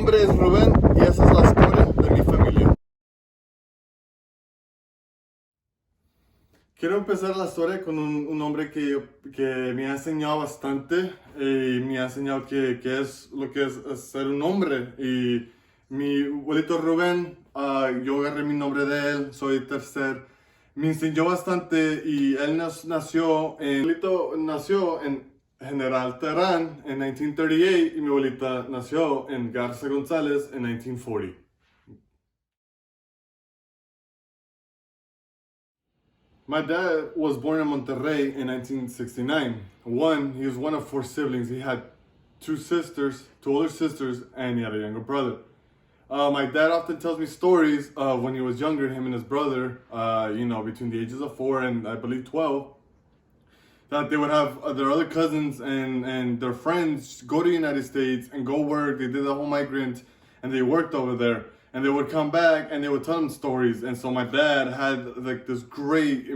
nombre es Rubén y esa es la historia de mi familia. Quiero empezar la historia con un hombre que me ha enseñado bastante y me ha enseñado que es lo que es ser un hombre. Y mi abuelito Rubén, yo agarré mi nombre de él, soy tercer. Me enseñó bastante y él mi abuelito nació en General Terán en 1938 y mi abuelita nació en Garza González en 1940. My dad was born in Monterrey in 1969. He was one of four siblings. He had two older sisters, and he had a younger brother. My dad often tells me stories of when he was younger, him and his brother, between the ages of 4 and I believe 12, that they would have their other cousins and their friends go to the United States and go work. They did the whole migrant and they worked over there. And they would come back and they would tell them stories. And so my dad had like this great,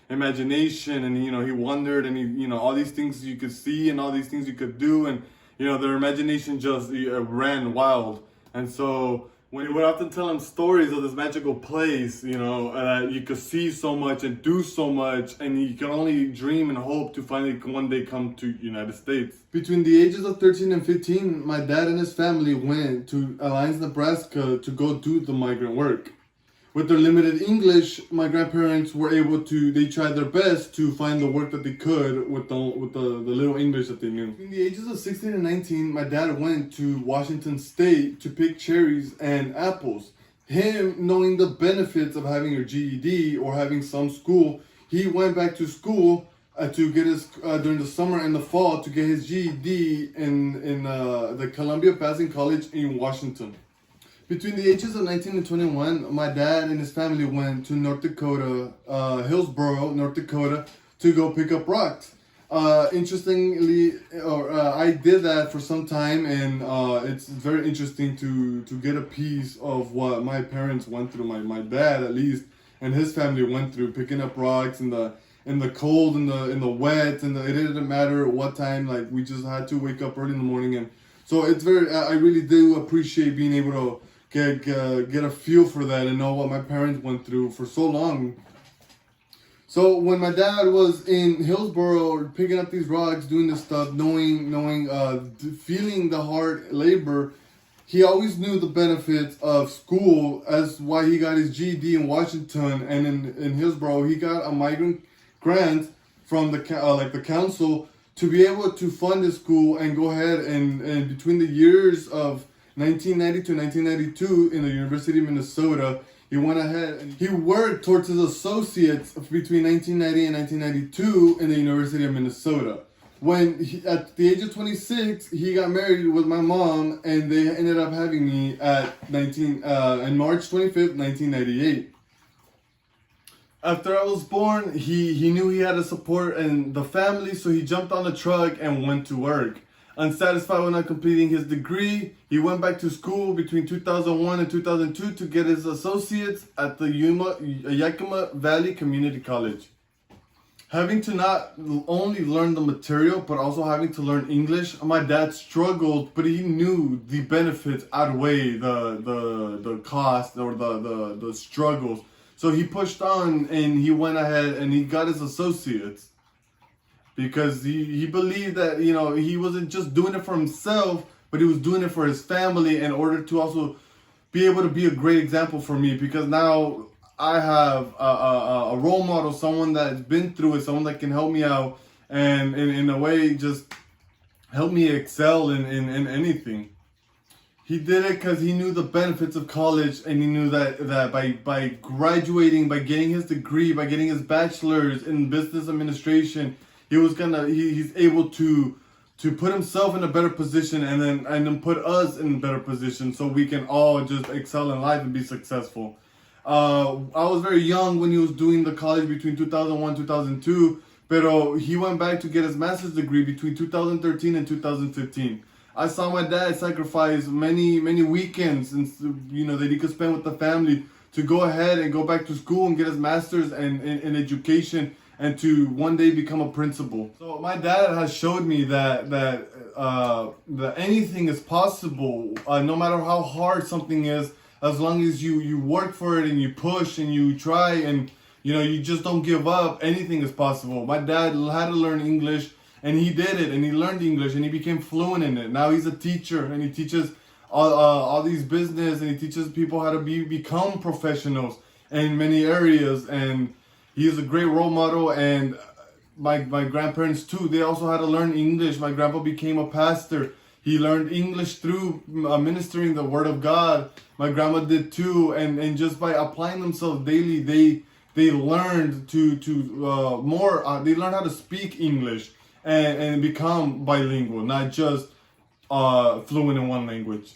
imagination, and he wondered, and all these things you could see and all these things you could do, and their imagination just ran wild. And so when he would often tell him stories of this magical place, that you could see so much and do so much, and you can only dream and hope to finally one day come to United States. Between the ages of 13 and 15, my dad and his family went to Alliance, Nebraska to go do the migrant work. With their limited English, my grandparents were they tried their best to find the work that they could with the little English that they knew. In the ages of 16 and 19, my dad went to Washington State to pick cherries and apples. Him knowing the benefits of having your GED or having some school, he went back to school to get his during the summer and the fall to get his GED in the Columbia Passing College in Washington. Between the ages of 19 and 21, my dad and his family went to North Dakota, Hillsboro, North Dakota, to go pick up rocks. Interestingly, I did that for some time, and it's very interesting to get a piece of what my parents went through. My dad, at least, and his family went through picking up rocks in the cold, in the wet, and it didn't matter what time. Like, we just had to wake up early in the morning, and so it's very. I really do appreciate being able to get a feel for that and know what my parents went through for so long. So when my dad was in Hillsboro picking up these rocks, doing this stuff, feeling the hard labor, he always knew the benefits of school, as why he got his GED in Washington, and in Hillsboro he got a migrant grant from the council to be able to fund his school and go ahead and between the years of 1990 to 1992 in the University of Minnesota, he went ahead and he worked towards his associates between 1990 and 1992 in the University of Minnesota. At the age of 26, he got married with my mom, and they ended up having me on March 25th, 1998. After I was born, he knew he had to support and the family, so he jumped on the truck and went to work. Unsatisfied with not completing his degree, he went back to school between 2001 and 2002 to get his associates at the Yakima Valley Community College. Having to not only learn the material, but also having to learn English, my dad struggled, but he knew the benefits outweigh the cost or the struggles. So he pushed on and he went ahead and he got his associates. Because he believed that, he wasn't just doing it for himself, but he was doing it for his family in order to also be able to be a great example for me. Because now I have a role model, someone that's been through it, someone that can help me out and in a way just help me excel in anything. He did it because he knew the benefits of college, and he knew that by graduating, by getting his degree, by getting his bachelor's in business administration, he's able to put himself in a better position and then put us in a better position so we can all just excel in life and be successful. I was very young when he was doing the college between 2001 2002, pero he went back to get his master's degree between 2013 and 2015. I saw my dad sacrifice many weekends and that he could spend with the family to go ahead and go back to school and get his master's in education and to one day become a principal. So my dad has showed me that anything is possible, no matter how hard something is, as long as you work for it and you push and you try and you just don't give up. Anything is possible. My dad had to learn English, and he did it, and he learned English, and he became fluent in it. Now he's a teacher, and he teaches all these business, and he teaches people how to become professionals in many areas, and he is a great role model. And my grandparents too, they also had to learn English. My grandpa became a pastor. He learned English through ministering the word of God. My grandma did too, and just by applying themselves daily, they learned they learned how to speak English and become bilingual, not just fluent in one language.